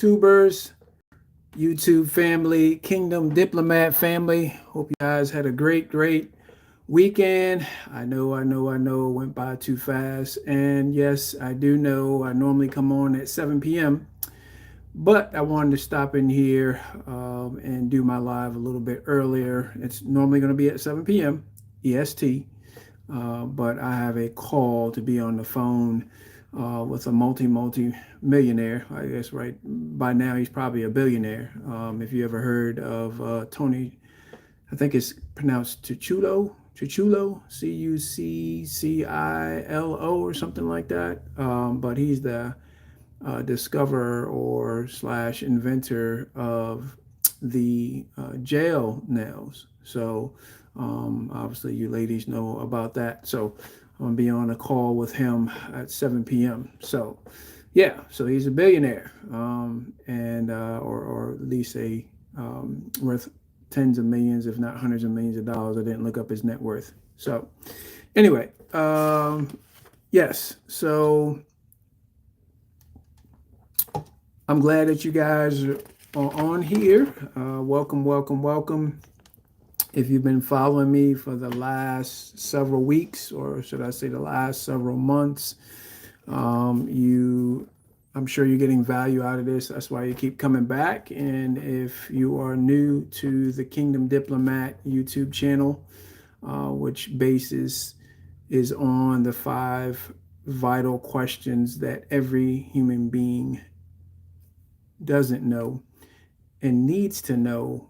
YouTubers, YouTube family, Kingdom Diplomat family. Hope you guys had a great weekend. I know it went by too fast. And yes, I do know I normally come on at 7 p.m., but I wanted to stop in here and do my live a little bit earlier. It's normally going to be at 7 p.m. EST, but I have a call to be on the phone with a multi millionaire. I guess right by now he's probably a billionaire. If you ever heard of Tony, I think it's pronounced Chuchulo, Cuccilo, or something like that. But he's the discoverer or slash inventor of the jail nails. So obviously you ladies know about that. So I'm gonna be on a call with him at 7 p.m. So yeah, so he's a billionaire, and or at least a worth tens of millions, if not hundreds of millions of dollars. I didn't look up his net worth. So anyway, yes. So I'm glad that you guys are on here. Welcome. If you've been following me for the last several weeks, or should I say the last several months, I'm sure you're getting value out of this. That's why you keep coming back. And if you are new to the Kingdom Diplomat YouTube channel, which basis is on the 5 vital questions that every human being doesn't know and needs to know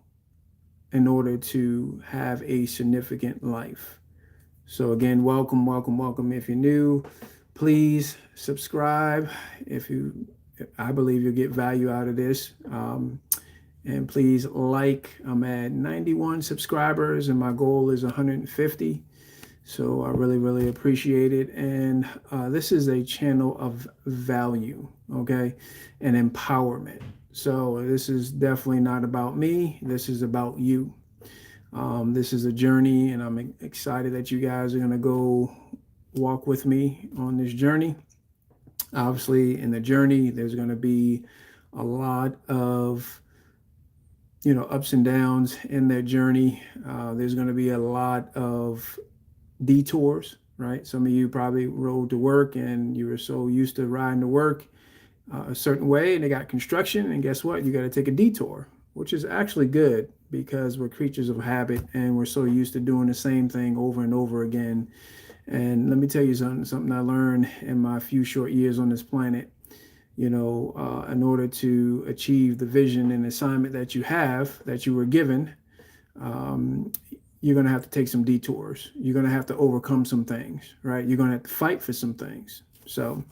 in order to have a significant life. So again, welcome. If you're new, please subscribe. I believe you'll get value out of this. And please like. I'm at 91 subscribers and my goal is 150. So I really appreciate it. And this is a channel of value, okay, and empowerment. So this is definitely not about me. This is about you. This is a journey, and I'm excited that you guys are going to go walk with me on this journey. Obviously, in the journey, there's going to be a lot of ups and downs in that journey. There's going to be a lot of detours, right? Some of you probably rode to work and you were so used to riding to work a certain way, and they got construction, and guess what? You got to take a detour, which is actually good because we're creatures of habit and we're so used to doing the same thing over and over again. And let me tell you something I learned in my few short years on this planet. In order to achieve the vision and assignment that you were given, you're going to have to take some detours. You're going to have to overcome some things, right? You're going to have to fight for some things. So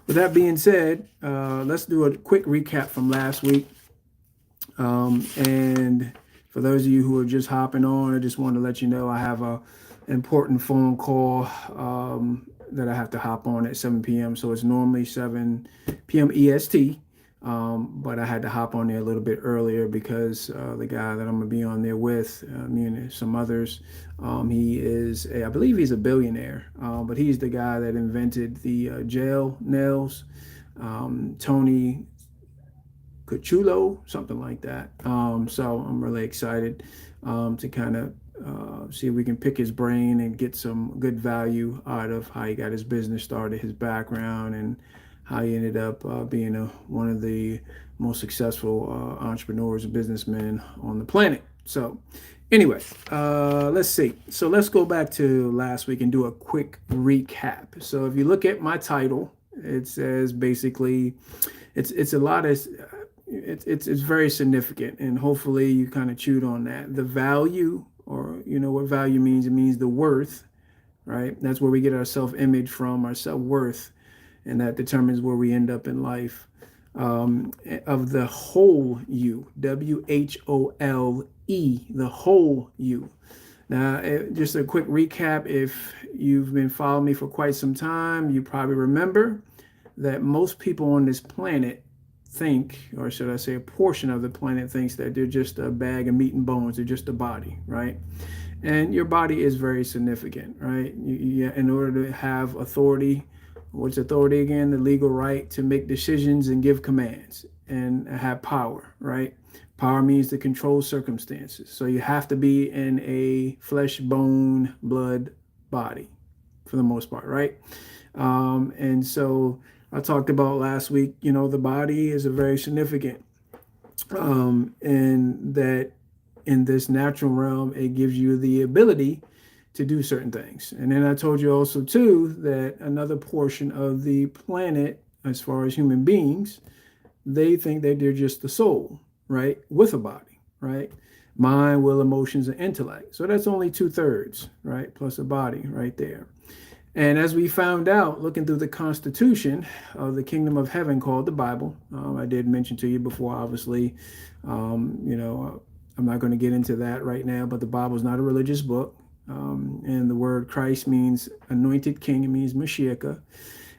with that being said, let's do a quick recap from last week. And for those of you who are just hopping on, I just want to let you know I have an important phone call that I have to hop on at 7 p.m. So it's normally 7 p.m. EST. But I had to hop on there a little bit earlier because the guy that I'm gonna be on there with, me and some others, I believe he's a billionaire, but he's the guy that invented the jail nails, Tony Cuccilo, something like that. So I'm really excited to kind of see if we can pick his brain and get some good value out of how he got his business started, his background, and how he ended up being one of the most successful entrepreneurs and businessmen on the planet. So anyway, let's see. So let's go back to last week and do a quick recap. So if you look at my title, it says basically it's a lot of it's very significant, and hopefully you kind of chewed on that. The value, or what value means, it means the worth, right? That's where we get our self-image from, our self-worth, and that determines where we end up in life, of the whole you, WHOLE, the whole you. Now, just a quick recap, if you've been following me for quite some time, you probably remember that most people on this planet think, or should I say a portion of the planet thinks, that they're just a bag of meat and bones, they're just a body, right? And your body is very significant, right? In order to have authority, what's authority again? The legal right to make decisions and give commands. and have power, right? Power means to control circumstances. So you have to be in a flesh, bone, blood body for the most part, right? And so I talked about last week, the body is a very significant, and that in this natural realm, it gives you the ability to do certain things. And then I told you also too that another portion of the planet, as far as human beings, they think that they're just the soul, right? With a body, right? Mind, will, emotions, and intellect. So that's only 2/3, right? Plus a body right there. And as we found out, looking through the Constitution of the Kingdom of Heaven called the Bible, I did mention to you before, obviously, I'm not going to get into that right now, but the Bible is not a religious book. And the word Christ means anointed king, it means Mashiach.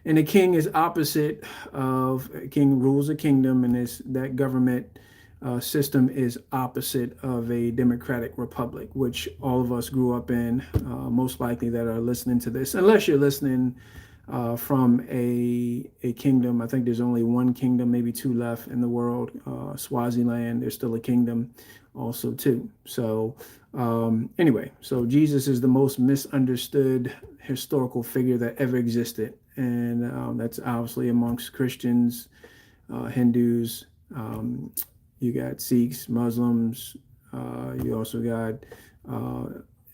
And a king is opposite of a king rules a kingdom, and that government system is opposite of a democratic republic, which all of us grew up in, most likely that are listening to this, unless you're listening from a kingdom. I think there's only one kingdom, maybe two left in the world. Swaziland, there's still a kingdom also too. So anyway, so Jesus is the most misunderstood historical figure that ever existed. And that's obviously amongst Christians, Hindus, you got Sikhs, Muslims, you also got,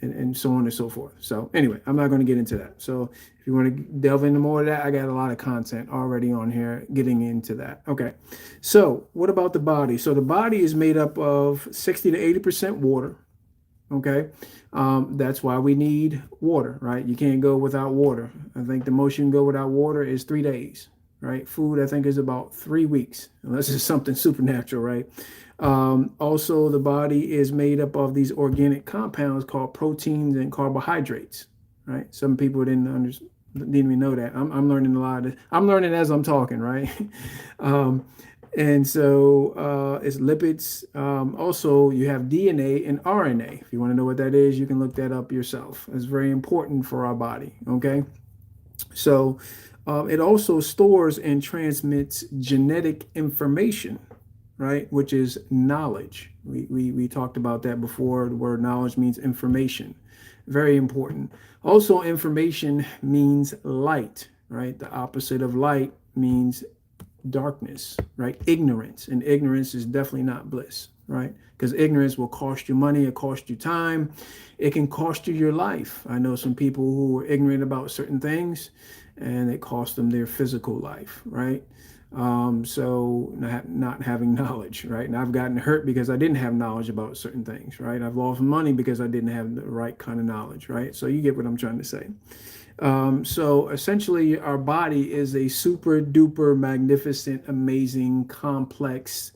and so on and so forth. So anyway, I'm not going to get into that. So if you want to delve into more of that, I got a lot of content already on here getting into that. Okay. So what about the body? So the body is made up of 60 to 80% water. Okay. That's why we need water, right? You can't go without water. I think the most you can go without water is 3 days. Right? Food, I think, is about 3 weeks, unless it's something supernatural, right? Also, the body is made up of these organic compounds called proteins and carbohydrates, right? Some people didn't even know that. I'm learning a lot of this. I'm learning as I'm talking, right? And so it's lipids. Also, you have DNA and RNA. If you want to know what that is, you can look that up yourself. It's very important for our body, okay? So it also stores and transmits genetic information, right? Which is knowledge. We talked about that before. The word knowledge means information. Very important. Also, information means light, right? The opposite of light means darkness, right? Ignorance. And ignorance is definitely not bliss, right? Because ignorance will cost you money, it cost you time, it can cost you your life. I know some people who are ignorant about certain things and it cost them their physical life, right? So not having knowledge, right? And I've gotten hurt because I didn't have knowledge about certain things, right? I've lost money because I didn't have the right kind of knowledge, right? So you get what I'm trying to say. So essentially, our body is a super duper magnificent, amazing, complex,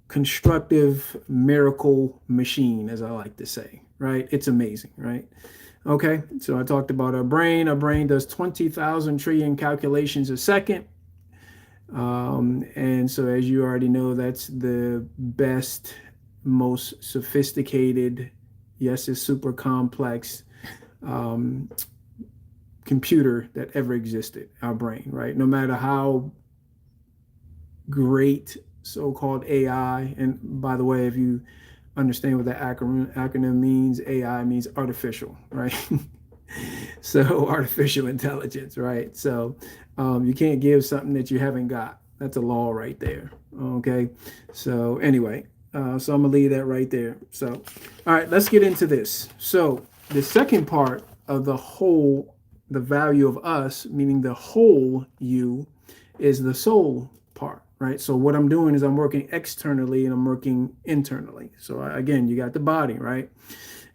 constructive miracle machine, as I like to say, right? It's amazing, right? Okay, so I talked about our brain. Our brain does 20,000 trillion calculations a second. And so, as you already know, that's the best, most sophisticated, yes, it's super complex computer that ever existed, our brain, right? No matter how great so-called AI, and by the way, if you understand what that acronym means, AI means artificial, right? So artificial intelligence, right? So you can't give something that you haven't got. That's a law right there. Okay. So anyway, so I'm gonna leave that right there. So, all right, let's get into this. So the second part of the whole, the value of us, meaning the whole you, is the soul part, right? So what I'm doing is I'm working externally and I'm working internally. So again, you got the body, right?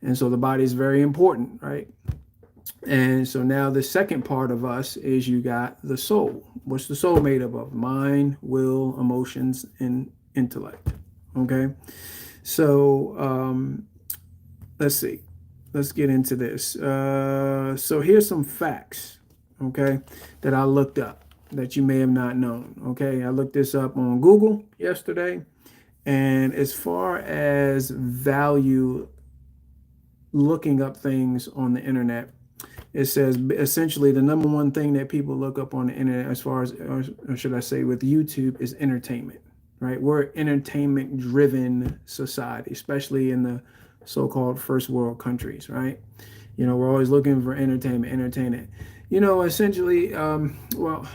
And so the body is very important, right? And so now the second part of us is you got the soul. What's the soul made up of? Mind, will, emotions, and intellect. Okay. So let's see. Let's get into this. So here's some facts, okay, that I looked up that you may have not known. Okay. I looked this up on Google yesterday. And as far as value, looking up things on the internet, it says essentially the number one thing that people look up on the internet, as far as, or should I say with YouTube, is entertainment, right? We're an entertainment driven society, especially in the so-called first world countries, right? We're always looking for entertainment. Essentially, well,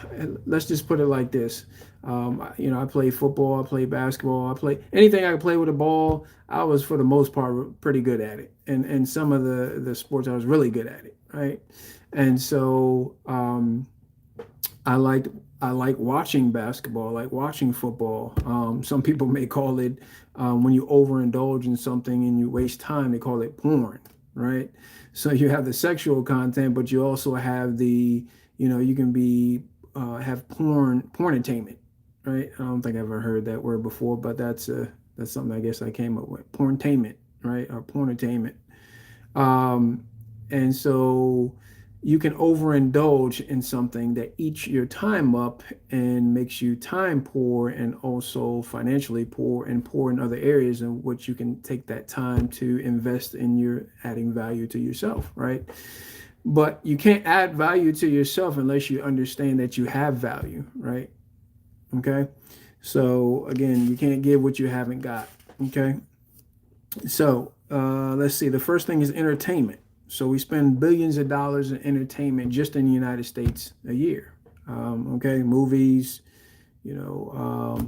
let's just put it like this. I play football, I play basketball, I play anything I could play with a ball. I was, for the most part, pretty good at it. And some of the sports, I was really good at it, right? And so I liked I like watching basketball, I like watching football. Some people may call it, when you overindulge in something and you waste time, they call it porn, right? So you have the sexual content, but you also have you can be have porntainment, right? I don't think I've ever heard that word before, but that's something I guess I came up with, porntainment, right? Or porntainment. Um, and so you can overindulge in something that eats your time up and makes you time poor and also financially poor and poor in other areas in which you can take that time to invest in your adding value to yourself, right? But you can't add value to yourself unless you understand that you have value, right? Okay. So again, you can't give what you haven't got. Okay. So let's see. The first thing is entertainment. So we spend billions of dollars in entertainment just in the United States a year. Okay, movies,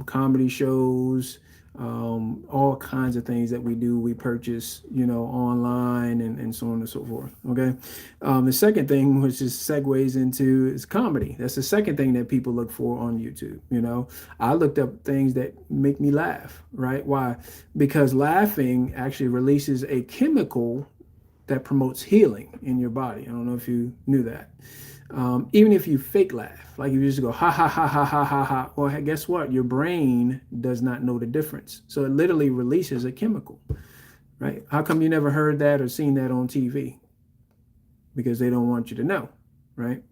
comedy shows, all kinds of things that we do, we purchase, online and so on and so forth. Okay. The second thing, which is segues into, is comedy. That's the second thing that people look for on YouTube. I looked up things that make me laugh, right? Why? Because laughing actually releases a chemical that promotes healing in your body. I don't know if you knew that. Even if you fake laugh, like you just go ha ha ha ha ha ha ha, well, guess what? Your brain does not know the difference. So it literally releases a chemical, right? How come you never heard that or seen that on TV? Because they don't want you to know, right?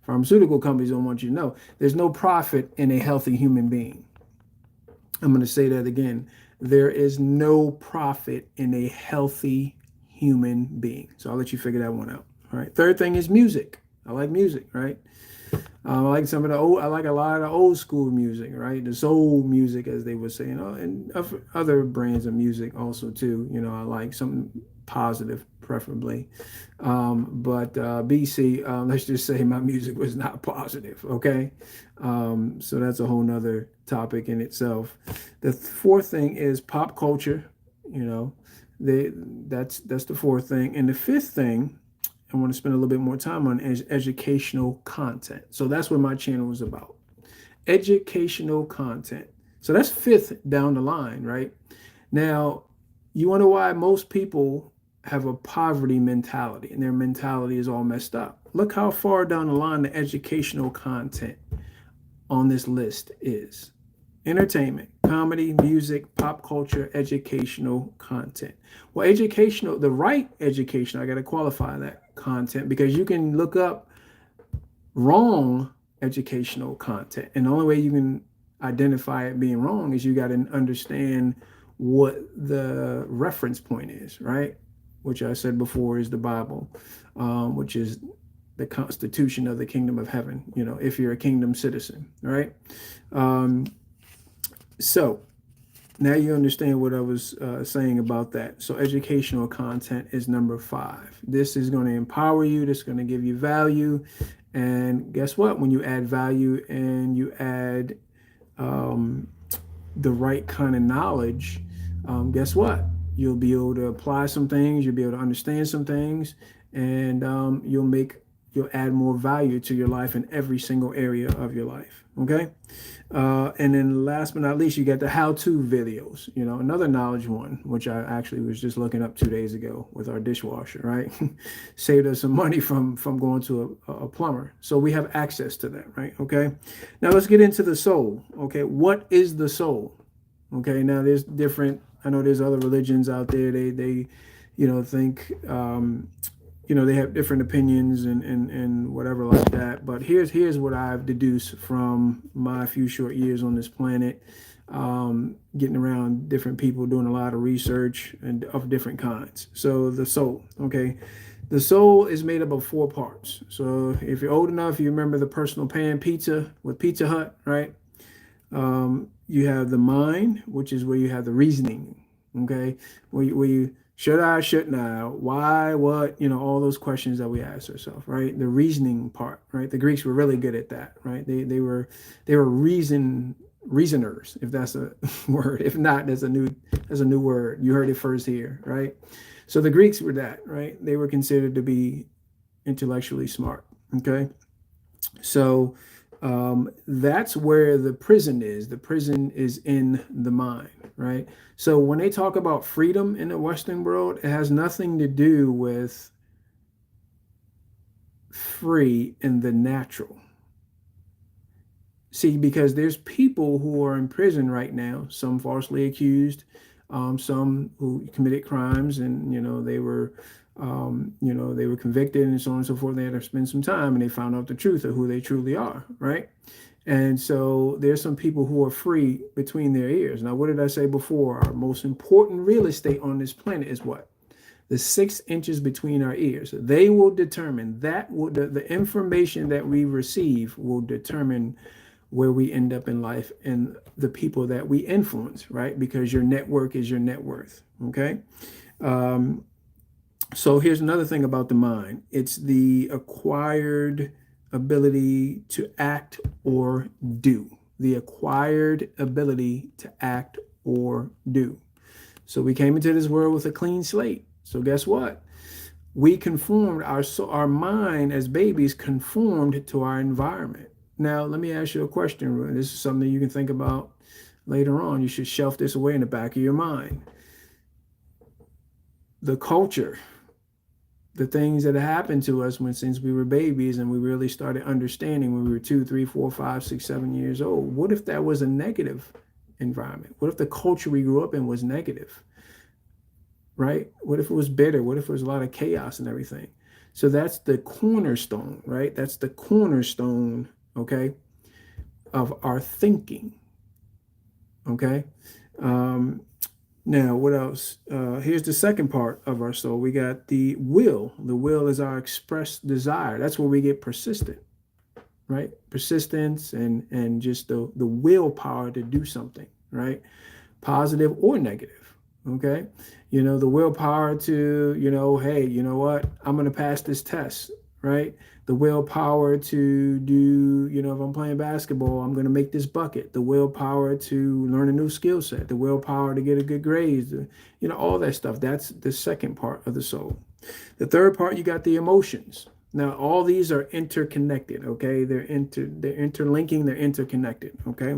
Pharmaceutical companies don't want you to know. There's no profit in a healthy human being. I'm going to say that again. There is no profit in a healthy human being. So I'll let you figure that one out. All right. Third thing is music. I like music, right? I like I like a lot of the old school music, right? The soul music, as they would say, and other brands of music also too. I like something positive, preferably. But BC, let's just say my music was not positive. Okay, so that's a whole nother topic in itself. The fourth thing is pop culture. That's the fourth thing, and the fifth thing I want to spend a little bit more time on is educational content. So that's what my channel is about. Educational content. So that's fifth down the line, right? Now, you wonder why most people have a poverty mentality and their mentality is all messed up. Look how far down the line the educational content on this list is. Entertainment, comedy, music, pop culture, educational content. Well, the right education, I got to qualify that content, because you can look up wrong educational content. And the only way you can identify it being wrong is you got to understand what the reference point is, right? Which I said before is the Bible, which is the Constitution of the Kingdom of Heaven, if you're a kingdom citizen, right? So now you understand what I was saying about that. So educational content is number 5. This is going to empower you. This is going to give you value. And guess what? When you add value and you add the right kind of knowledge, guess what? You'll be able to apply some things. You'll be able to understand some things, and you'll add more value to your life in every single area of your life. Okay. And then last but not least, you got the how-to videos, another knowledge one, which I actually was just looking up 2 days ago with our dishwasher, right? Saved us some money from going to a plumber. So we have access to that, right? Okay. Now let's get into the soul. Okay. What is the soul? Okay. Now I know there's other religions out there. They think, they have different opinions and whatever like that. But here's what I've deduced from my few short years on this planet, getting around different people, doing a lot of research and of different kinds. So the soul, okay. The soul is made up of 4 parts. So if you're old enough, you remember the personal pan pizza with Pizza Hut, right? you have the mind, which is where you have the reasoning, okay? Where you should I, shouldn't I, why, what, all those questions that we ask ourselves, right? The reasoning part, right? The Greeks were really good at that, right? They were reasoners, if that's a word. If not, that's a new word. You heard it first here, right? So the Greeks were that, right? They were considered to be intellectually smart, okay? So that's where the prison is. The prison is in the mind, right? So when they talk about freedom in the Western world, it has nothing to do with free in the natural. See, because there's people who are in prison right now, some falsely accused, some who committed crimes, and they were convicted and so on and so forth. They had to spend some time, and they found out the truth of who they truly are, right? And so there's some people who are free between their ears. Now, what did I say before? Our most important real estate on this planet is what? The 6 inches between our ears. They will determine the information that we receive will determine where we end up in life and the people that we influence, right? Because your network is your net worth, okay? So here's another thing about the mind. It's the acquired ability to act or do. The acquired ability to act or do. So we came into this world with a clean slate. So guess what? We conformed, our mind as babies conformed to our environment. Now, let me ask you a question. This is something you can think about later on. You should shelf this away in the back of your mind. The culture, the things that happened to us since we were babies and we really started understanding when we were 2, 3, 4, 5, 6, 7 years old. What if that was a negative environment? What if the culture we grew up in was negative? Right? What if it was bitter? What if there was a lot of chaos and everything? So that's the cornerstone, right? That's the cornerstone, okay, of our thinking, okay? Now, what else? Here's the second part of our soul. We got the will. The will is our expressed desire. That's where we get persistent, right? Persistence and just the willpower to do something, right? Positive or negative. Okay. The willpower to, hey, you know what? I'm going to pass this test, right? The willpower to do, if I'm playing basketball, I'm going to make this bucket. The willpower to learn a new skill set. The willpower to get a good grade. All that stuff. That's the second part of the soul. The third part, you got the emotions. Now, all these are interconnected, okay? They're interlinking, they're interconnected, okay?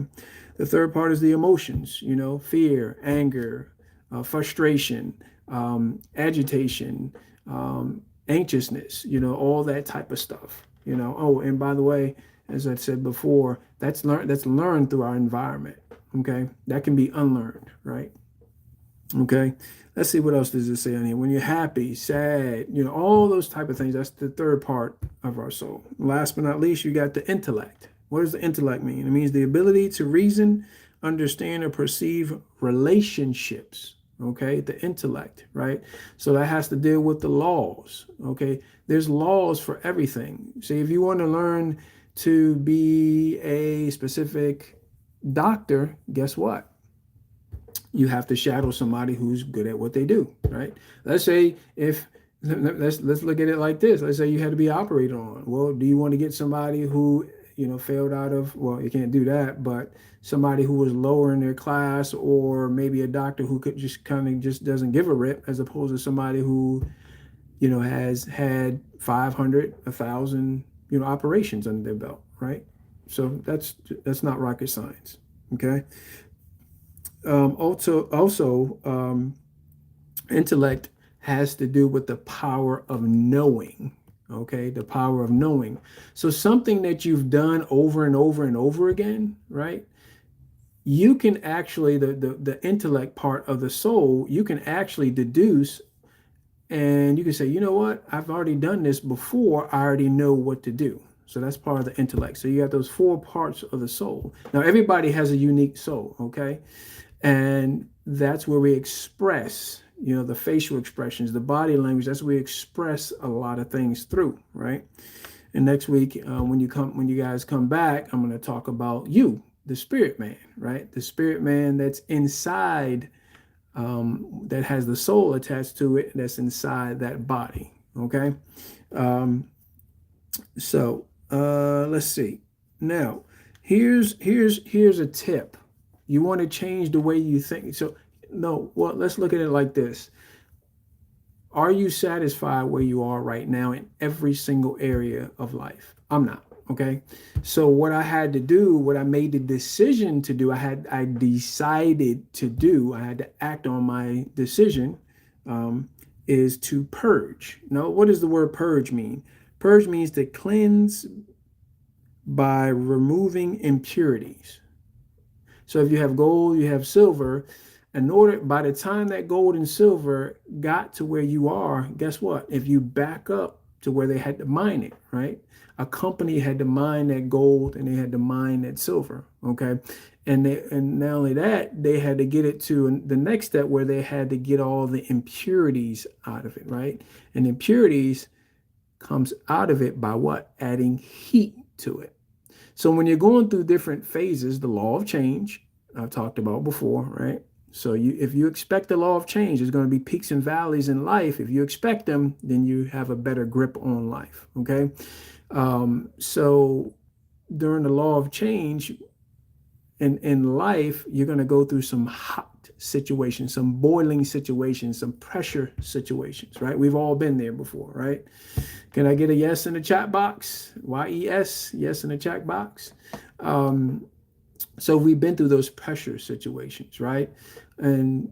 The third part is the emotions, fear, anger, frustration, agitation, anxiousness, all that type of stuff, Oh, and by the way, as I said before, that's learned through our environment, okay? That can be unlearned, right? Okay, let's see, what else does it say on here? When you're happy, sad, all those type of things, that's the third part of our soul. Last but not least, you got the intellect. What does the intellect mean? It means the ability to reason, understand, or perceive relationships. Okay, the intellect, right? So that has to deal with the laws. Okay, there's laws for everything. See, if you want to learn to be a specific doctor, guess what? You have to shadow somebody who's good at what they do, right? Let's say let's look at it like this. Let's say you had to be operated on. Well, do you want to get somebody who failed out of, well, you can't do that, but somebody who was lower in their class, or maybe a doctor who could just doesn't give a rip, as opposed to somebody who, has had 500, 1,000, operations under their belt, right? So that's not rocket science, okay? Also, intellect has to do with the power of knowing. Okay, the power of knowing. So something that you've done over and over and over again, right? You can actually, the intellect part of the soul, you can actually deduce, and you can say, you know what? I've already done this before. I already know what to do. So that's part of the intellect. So you got those 4 parts of the soul. Now, everybody has a unique soul, okay? And that's where we express, the facial expressions, the body language. That's where we express a lot of things through, right? And next week, when you guys come back, I'm going to talk about you, the spirit man, right? The spirit man that's inside, that has the soul attached to it, that's inside that body. Okay. Um, let's see. Now, here's a tip. You want to change the way you think. So no, well, let's look at it like this. Are you satisfied where you are right now in every single area of life? I'm not. Okay. So what I had to do, what I made the decision to do, I decided to do, I had to act on my decision, is to purge. Now, what does the word purge mean? Purge means to cleanse by removing impurities. So if you have gold, you have silver. By the time that gold and silver got to where you are, guess what? If you back up to where they had to mine it, right? A company had to mine that gold and they had to mine that silver, okay? And not only that, they had to get it to the next step where they had to get all the impurities out of it, right? And impurities comes out of it by what? Adding heat to it. So when you're going through different phases, the law of change, I've talked about before, right? So if you expect the law of change, there's going to be peaks and valleys in life. If you expect them, then you have a better grip on life, okay? So during the law of change in life, you're going to go through some hot situations, some boiling situations, some pressure situations, right? We've all been there before, right? Can I get a yes in the chat box? YES, yes in the chat box. So we've been through those pressure situations, right? And,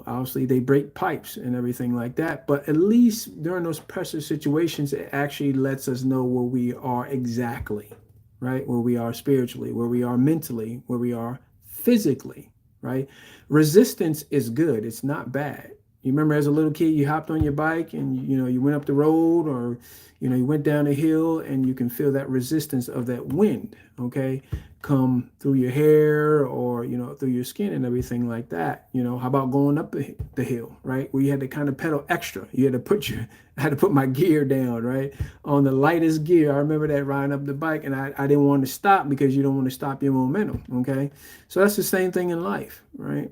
obviously they break pipes and everything like that. But at least during those pressure situations, it actually lets us know where we are exactly, right? Where we are spiritually, where we are mentally, where we are physically, right? Resistance is good. It's not bad. You remember as a little kid, you hopped on your bike and, you went up the road, or, you went down a hill, and you can feel that resistance of that wind, okay, come through your hair or, through your skin and everything like that. How about going up the hill, right? Where you had to kind of pedal extra. I had to put my gear down, right? On the lightest gear. I remember that riding up the bike, and I didn't want to stop because you don't want to stop your momentum, okay? So that's the same thing in life, right?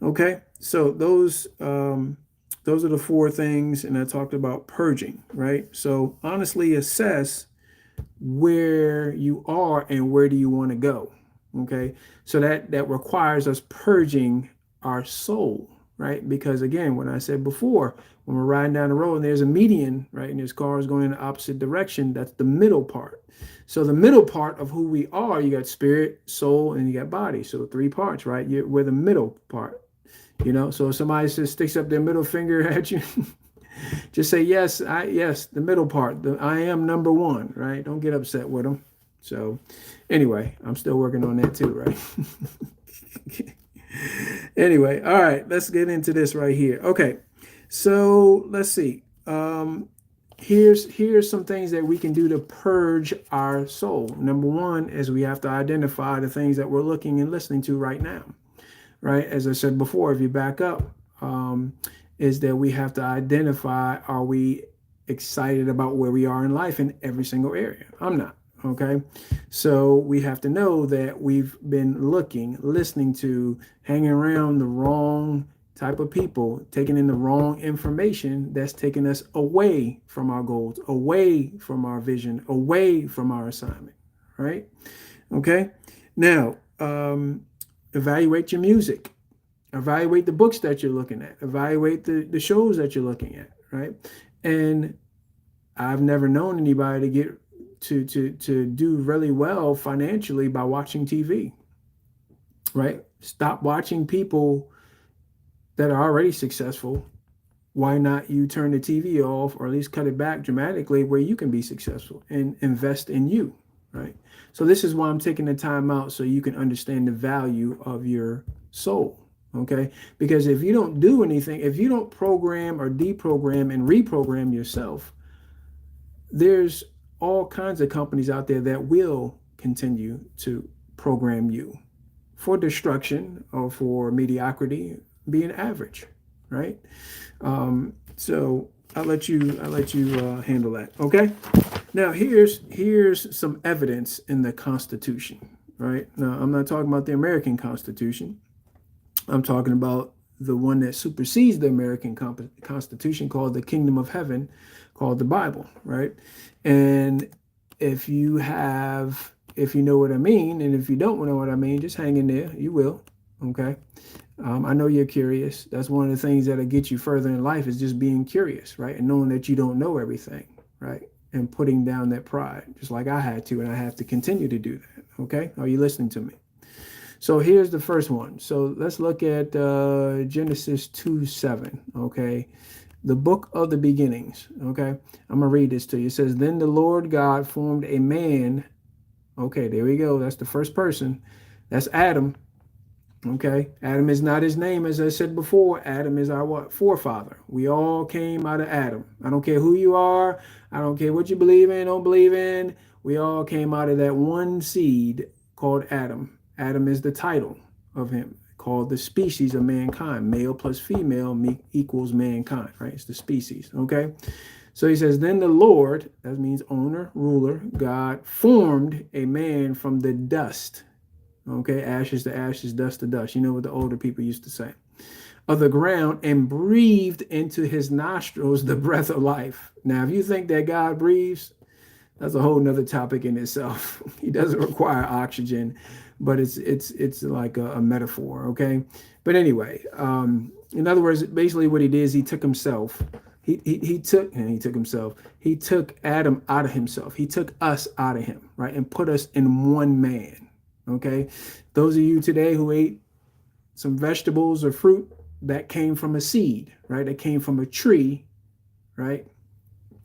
Okay, so those are the four things, and I talked about purging, right? So honestly assess where you are and where do you want to go, okay? So that requires us purging our soul, right? Because again, when I said before, when we're riding down the road and there's a median, right, and there's cars going in the opposite direction, that's the middle part. So the middle part of who we are, you got spirit, soul, and you got body. So 3 parts, right? We're the middle part. So if somebody just sticks up their middle finger at you, just say, yes, the middle part, I am number one, right? Don't get upset with them. So anyway, I'm still working on that too, right? Anyway, all right, let's get into this right here. Okay, so let's see. Here's some things that we can do to purge our soul. Number one is we have to identify the things that we're looking and listening to right now. Right, as I said before, if you back up, is that we have to identify, are we excited about where we are in life in every single area? I'm not, okay? So we have to know that we've been listening to, hanging around the wrong type of people, taking in the wrong information that's taking us away from our goals, away from our vision, away from our assignment, right? Okay, now, evaluate your music, evaluate the books that you're looking at, evaluate the shows that you're looking at, right? And I've never known anybody to get to do really well financially by watching TV, right? Stop watching people that are already successful. Why not you turn the TV off, or at least cut it back dramatically, where you can be successful and invest in you, right? So this is why I'm taking the time out, so you can understand the value of your soul, okay? Because if you don't do anything, if you don't program or deprogram and reprogram yourself, there's all kinds of companies out there that will continue to program you for destruction or for mediocrity, being average, right? So I'll let you handle that, okay? Now here's some evidence in the Constitution, right? Now, I'm not talking about the American Constitution. I'm talking about the one that supersedes the American Constitution, called the Kingdom of Heaven, called the Bible, right? And if you know what I mean, and if you don't know what I mean, just hang in there. You will, okay? I know you're curious. That's one of the things that'll get you further in life, is just being curious, right? And knowing that you don't know everything, right? And putting down that pride, just like I had to, and I have to continue to do that, okay? Are you listening to me? So here's the first one. So let's look at Genesis 2:7, okay? The book of the beginnings, okay? I'm going to read this to you. It says, then the Lord God formed a man. Okay, there we go. That's the first person. That's Adam. Okay, Adam is not his name, as I said before. Adam is our what? Forefather. We all came out of Adam. I don't care who you are. I don't care what you believe in, don't believe in. We all came out of that one seed called Adam. Adam is the title of him, called the species of mankind. Male plus female equals mankind, right? It's the species, okay? So he says, then the Lord, that means owner, ruler, God, formed a man from the dust. Okay, ashes to ashes, dust to dust. You know what the older people used to say. Of the ground, and breathed into his nostrils the breath of life. Now, if you think that God breathes, that's a whole nother topic in itself. He doesn't require oxygen, but it's like a metaphor, okay? But anyway, in other words, basically what he did is he took himself. He took himself. He took Adam out of himself. He took us out of him, right? And put us in one man. Okay, those of you today who ate some vegetables or fruit, that came from a seed, right? That came from a tree, right?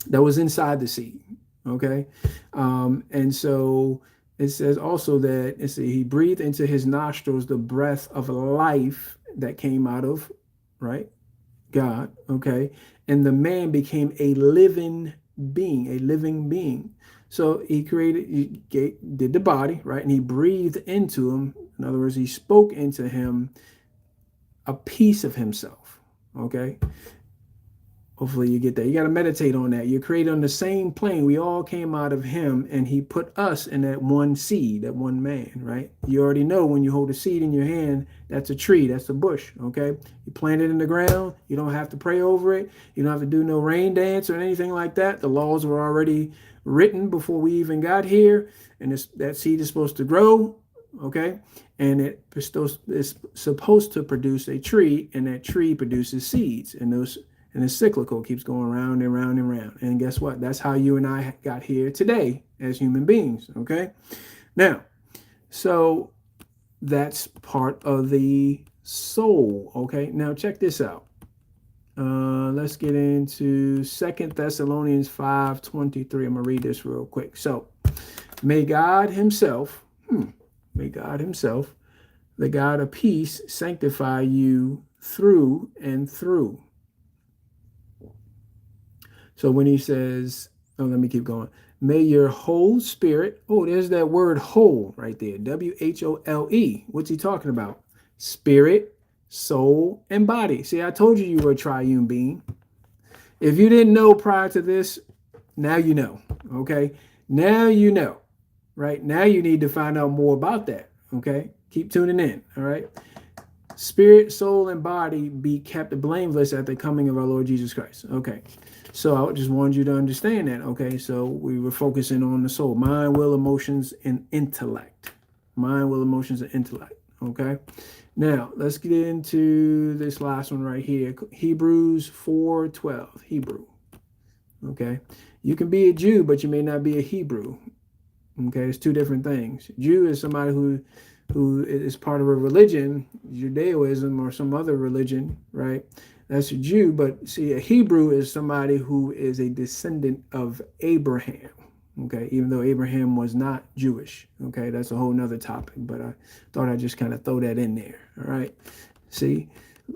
That was inside the seed. Okay, and so it says also that he breathed into his nostrils the breath of life that came out of, right, God. Okay, and the man became a living being. So he did the body, right? And he breathed into him. In other words, he spoke into him a piece of himself, okay? Hopefully you get that. You got to meditate on that. You're created on the same plane. We all came out of him, and he put us in that one seed, that one man, right? You already know when you hold a seed in your hand, that's a tree, that's a bush, okay? You plant it in the ground. You don't have to pray over it. You don't have to do no rain dance or anything like that. The laws were already written before we even got here, and that seed is supposed to grow, okay? And it's supposed to produce a tree, and that tree produces seeds, and it's cyclical, keeps going round and round and round. And guess what? That's how you and I got here today as human beings, okay? Now, so that's part of the soul, okay? Now, check this out. Let's get into 2 Thessalonians 5:23. I'm going to read this real quick. So, may God himself, the God of peace, sanctify you through and through. So when he says, let me keep going. May your whole spirit, there's that word whole right there, W-H-O-L-E. What's he talking about? Spirit, soul, and body. See, I told you were a triune being. If you didn't know prior to this, now you know, okay? Now you know, right? Now you need to find out more about that, okay? Keep tuning in, all right? Spirit, soul, and body be kept blameless at the coming of our Lord Jesus Christ. Okay, so I just wanted you to understand that, okay? So we were focusing on the soul, mind, will, emotions, and intellect. Mind, will, emotions, and intellect, okay? Now, let's get into this last one right here. Hebrews 4:12, Hebrew, okay? You can be a Jew, but you may not be a Hebrew, okay? It's two different things. Jew is somebody who is part of a religion, Judaism or some other religion, right? That's a Jew. But see, a Hebrew is somebody who is a descendant of Abraham, okay? Even though Abraham was not Jewish, okay? That's a whole nother topic, but I thought I'd just kind of throw that in there, all right? See,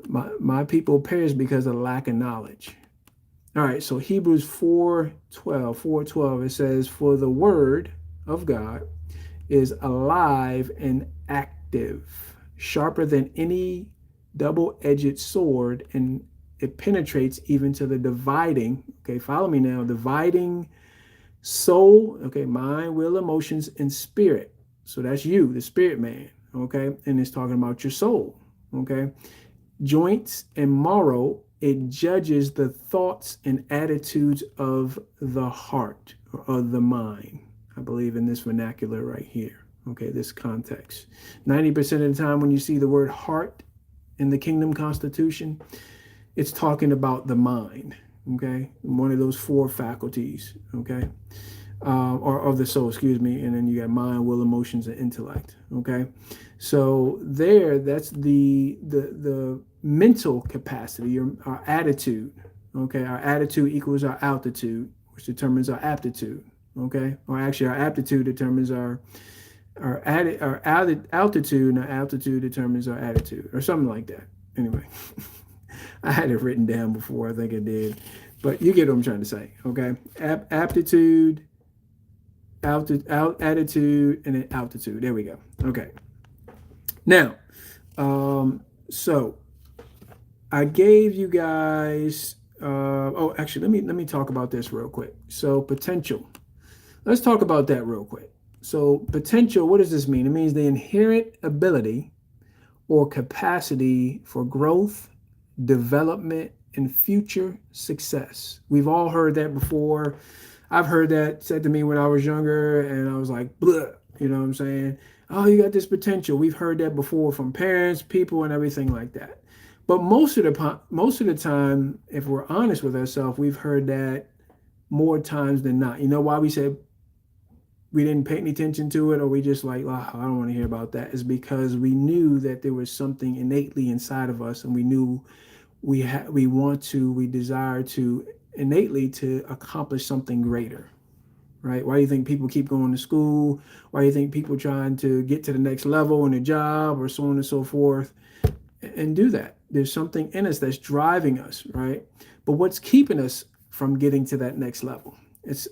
my people perish because of lack of knowledge. All right, so Hebrews 4:12, it says, for the word of God is alive and active, sharper than any double-edged sword, and it penetrates even to the dividing, okay, follow me now, dividing soul, okay, mind, will, emotions, and spirit. So that's you, the spirit man, okay? And it's talking about your soul, okay? Joints and marrow, it judges the thoughts and attitudes of the heart or of the mind. I believe in this vernacular right here, okay, this context. 90% of the time when you see the word heart in the kingdom constitution, it's talking about the mind, okay? One of those four faculties, okay? Or of the soul, excuse me, and then you got mind, will, emotions, and intellect. Okay, so there, that's the mental capacity, our attitude. Okay, our attitude equals our altitude, which determines our aptitude. Okay, or actually, our aptitude determines our altitude, and our altitude determines our attitude, or something like that. Anyway, I had it written down before. I think I did, but you get what I'm trying to say. Okay, aptitude, attitude, and then altitude. There we go. Okay. Now, so I gave you guys. Oh, actually, let me talk about this real quick. So potential. Let's talk about that real quick. So potential. What does this mean? It means the inherent ability or capacity for growth, development, and future success. We've all heard that before. I've heard that said to me when I was younger, and I was like, bleh, you know what I'm saying? Oh, you got this potential. We've heard that before from parents, people, and everything like that. But most of the time, if we're honest with ourselves, we've heard that more times than not. You know why we said we didn't pay any attention to it, or we just like, oh, I don't want to hear about that? Is because we knew that there was something innately inside of us, and we knew we desire to innately to accomplish something greater, right? Why do you think people keep going to school? Why do you think people trying to get to the next level in a job or so on and so forth, and do that? There's something in us that's driving us, right? But what's keeping us from getting to that next level? It's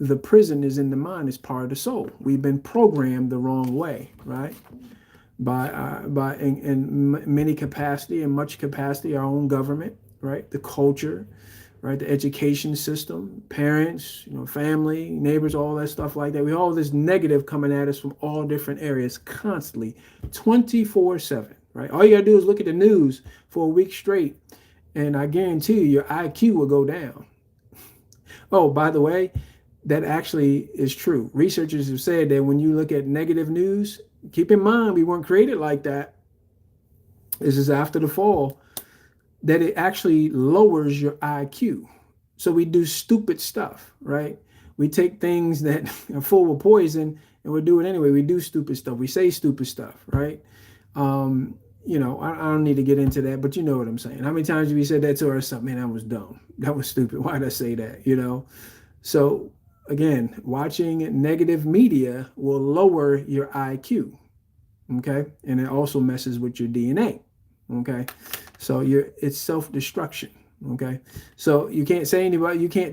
the prison is in the mind. It's part of the soul. We've been programmed the wrong way, right? By in many capacity and much capacity, our own government, right? The culture, right? The education system, parents, family, neighbors, all that stuff like that. We have all this negative coming at us from all different areas constantly, 24/7, right? All you gotta do is look at the news for a week straight, and I guarantee you, your IQ will go down. Oh, by the way, that actually is true. Researchers have said that when you look at negative news, keep in mind we weren't created like that. This is after the fall, that it actually lowers your IQ. So we do stupid stuff, right? We take things that are full of poison and we do it anyway. We do stupid stuff. We say stupid stuff, right? I don't need to get into that, but you know what I'm saying. How many times have we said that to ourselves? Man, that was dumb. That was stupid. Why did I say that? So again, watching negative media will lower your IQ, okay? And it also messes with your DNA, okay? So it's self-destruction, okay? So you can't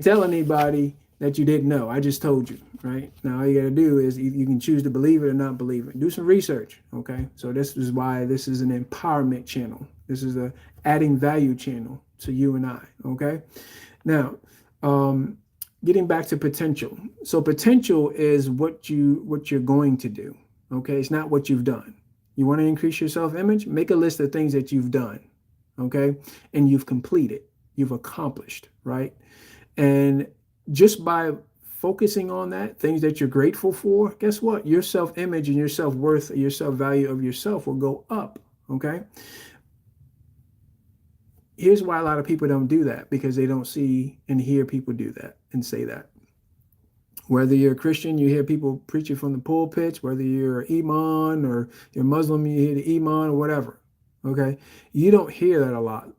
tell anybody that you didn't know. I just told you, right? Now all you got to do is you can choose to believe it or not believe it. Do some research, okay? So this is why this is an empowerment channel. This is a adding value channel to you and I, okay? Now, getting back to potential. So potential is what you're going to do, okay? It's not what you've done. You want to increase your self-image? Make a list of things that you've done, okay? And you've completed, you've accomplished, right? And just by focusing on that, things that you're grateful for, guess what? Your self-image and your self-worth, your self-value of yourself will go up, okay? Here's why a lot of people don't do that, because they don't see and hear people do that and say that. Whether you're a Christian, you hear people preaching from the pulpits, whether you're an imam or you're Muslim, you hear the imam or whatever, okay? You don't hear that a lot,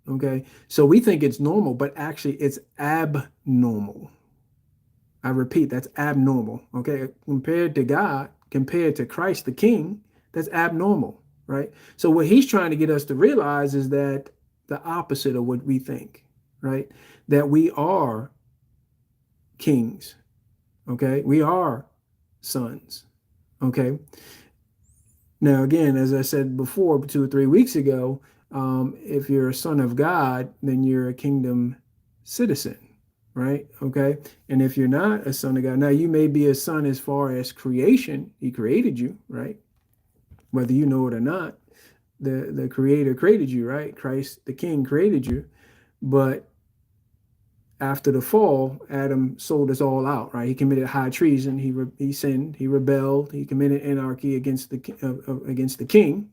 okay? So we think it's normal, but actually it's abnormal. I repeat, that's abnormal, okay? Compared to God, compared to Christ the King, that's abnormal, right? So what he's trying to get us to realize is that the opposite of what we think, right? That we are kings, okay? We are sons, okay? Now, again, as I said before, 2 or 3 weeks ago, if you're a son of God, then you're a kingdom citizen, right? Okay. And if you're not a son of God, now you may be a son as far as creation. He created you, right? Whether you know it or not, the creator created you, right? Christ, the king, created you. But after the fall, Adam sold us all out, right? He committed high treason. He sinned. He rebelled. He committed anarchy against the king.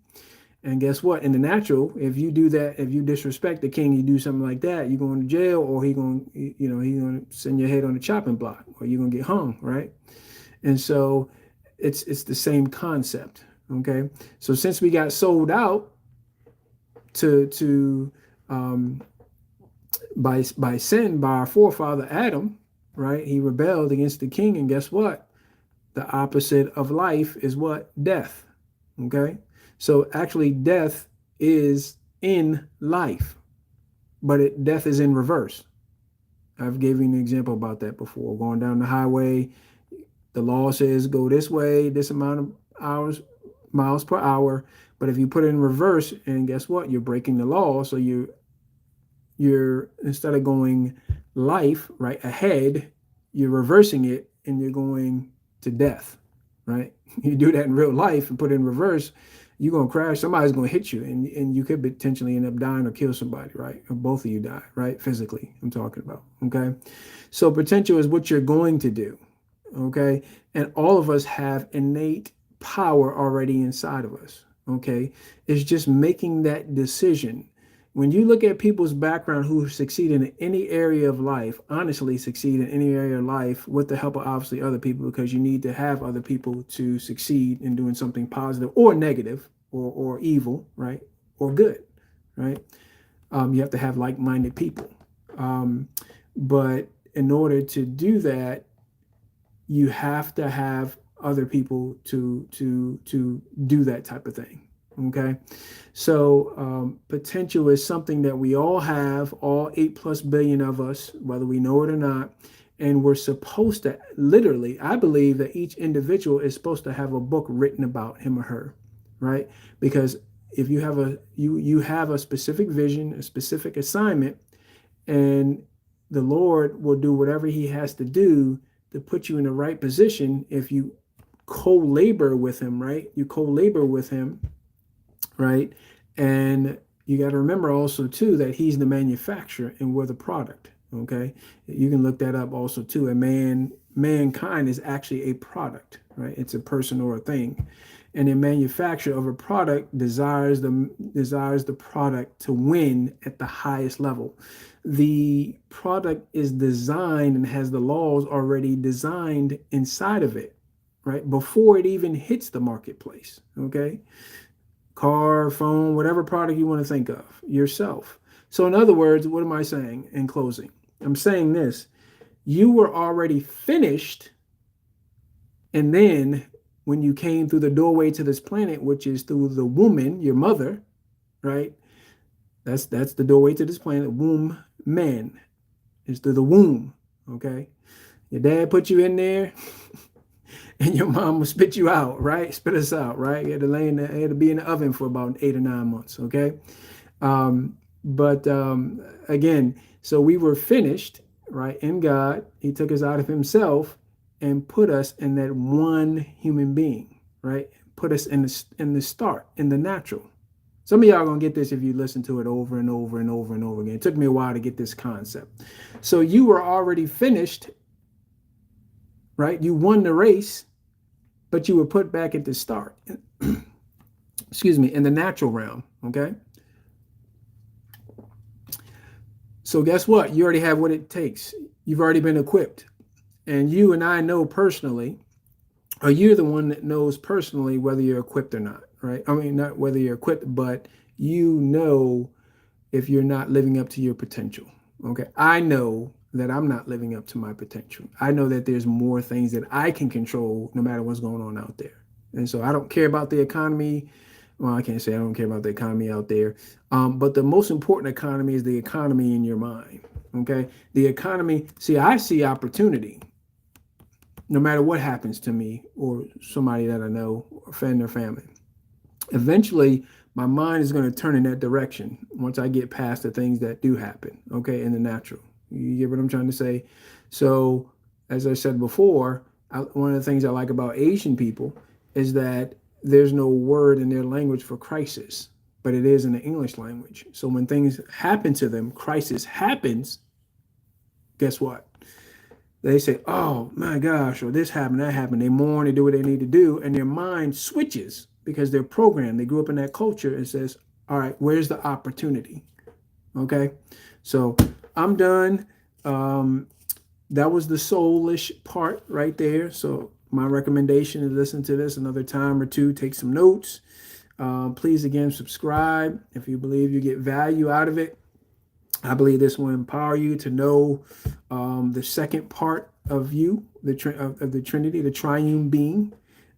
And guess what? In the natural, if you do that, if you disrespect the king, you do something like that, you're going to jail, or he's going to send your head on the chopping block, or you're going to get hung, right? And so it's the same concept. Okay. So since we got sold out to by sin by our forefather Adam, right? He rebelled against the king, and guess what? The opposite of life is what? Death. Okay. So actually, death is in life, but death is in reverse. I've given you an example about that before. Going down the highway, the law says go this way, this amount of miles per hour. But if you put it in reverse, and guess what? You're breaking the law. So you're instead of going life right ahead, you're reversing it and you're going to death, right? You do that in real life and put it in reverse, you're going to crash. Somebody's going to hit you, and you could potentially end up dying or kill somebody, right? Or both of you die, right? Physically, I'm talking about, okay? So potential is what you're going to do, okay? And all of us have innate power already inside of us, okay? It's just making that decision. When you look at people's background who succeed in any area of life, honestly succeed in any area of life with the help of obviously other people, because you need to have other people to succeed in doing something positive or negative or evil, right? Or good, right? You have to have like-minded people. But in order to do that, you have to have other people to do that type of thing. Okay, so potential is something that we all have, all 8+ billion of us, whether we know it or not, and we're supposed to literally. I believe that each individual is supposed to have a book written about him or her, right? Because if you have you have a specific vision, a specific assignment, and the Lord will do whatever He has to do to put you in the right position if you co-labor with Him, right? You co-labor with Him, right? And you got to remember also too that He's the manufacturer and we're the product. Okay, you can look that up also too. And mankind is actually a product, right? It's a person or a thing, and the manufacturer of a product desires the product to win at the highest level. The product is designed and has the laws already designed inside of it, right? Before it even hits the marketplace. Okay. Car, phone, whatever product you want to think of yourself. So in other words, what am I saying in closing? I'm saying this: you were already finished, and then when you came through the doorway to this planet, which is through the woman, your mother, right? That's the doorway to this planet. Womb man is through the womb. Okay, your dad put you in there, and your mom will spit you out, right? Spit us out, right? You had to had to be in the oven for about 8 or 9 months. Okay, but again, so we were finished, right? In God, He took us out of Himself and put us in that one human being, right? Put us in the start, in the natural. Some of y'all are gonna get this if you listen to it over and over and over and over again. It took me a while to get this concept. So you were already finished, right? You won the race, but you were put back at the start. Excuse me, in the natural realm. Okay. So guess what? You already have what it takes. You've already been equipped. And you and I know personally, or you're the one that knows personally whether you're equipped or not, right? I mean, not whether you're equipped, but you know if you're not living up to your potential. Okay. I know that I'm not living up to my potential. I know that there's more things that I can control no matter what's going on out there. And so I don't care about the economy. Well, I can't say I don't care about the economy out there. But the most important economy is the economy in your mind. Okay. The economy, I see opportunity no matter what happens to me or somebody that I know, or friend or family. Eventually, my mind is going to turn in that direction once I get past the things that do happen, okay, in the natural. You get what I'm trying to say? So, as I said before, one of the things I like about Asian people is that there's no word in their language for crisis, but it is in the English language. So when things happen to them, crisis happens, guess what? They say, oh my gosh, or this happened, that happened. They mourn, they do what they need to do, and their mind switches because they're programmed. They grew up in that culture and says, all right, where's the opportunity? Okay. So I'm done. That was the soulish part right there. So my recommendation is listen to this another time or two, take some notes. Please again subscribe if you believe you get value out of it. I believe this will empower you to know the second part of you, of the Trinity, the triune being.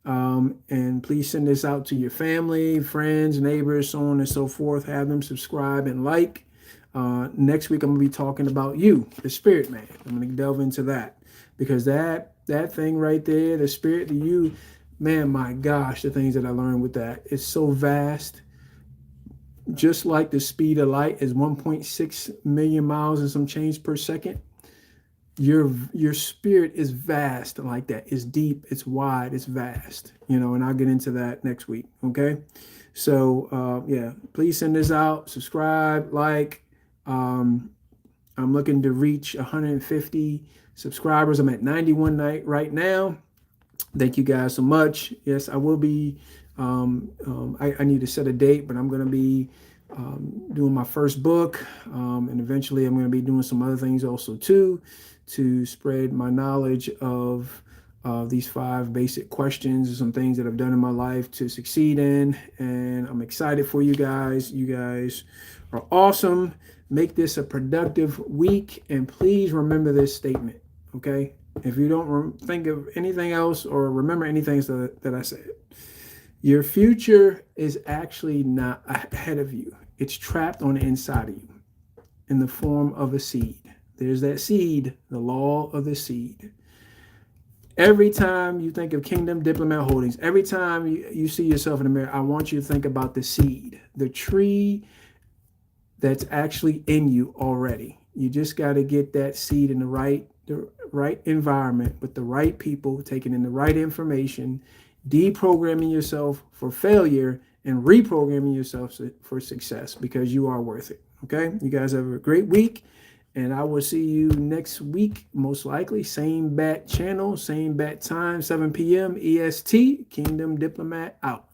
And please send this out to your family, friends, neighbors, so on and so forth. Have them subscribe and like. Next week, I'm going to be talking about you, the spirit man. I'm going to delve into that because that thing right there, the spirit, the you, man, my gosh, the things that I learned with that, it's so vast. Just like the speed of light is 1.6 million miles and some change per second, your spirit is vast like that. It's deep, it's wide, it's vast, and I'll get into that next week. Okay. So, yeah, please send this out, subscribe, like. I'm looking to reach 150 subscribers. I'm at 91 right now. Thank you guys so much. Yes, I will be. I need to set a date, but I'm going to be doing my first book, and eventually I'm going to be doing some other things also too, to spread my knowledge of these 5 basic questions and some things that I've done in my life to succeed in. And I'm excited for you guys. You guys are awesome. Make this a productive week, and please remember this statement, okay? If you don't think of anything else or remember anything that I said, your future is actually not ahead of you. It's trapped on the inside of you in the form of a seed. There's that seed, the law of the seed. Every time you think of Kingdom Diplomat Holdings, every time you see yourself in the mirror, I want you to think about the seed, the tree that's actually in you already. You just got to get that seed in the right environment with the right people, taking in the right information, deprogramming yourself for failure and reprogramming yourself for success, because you are worth it. Okay. You guys have a great week, and I will see you next week, most likely. Same bat channel, same bat time, 7 p.m. EST. Kingdom Diplomat out.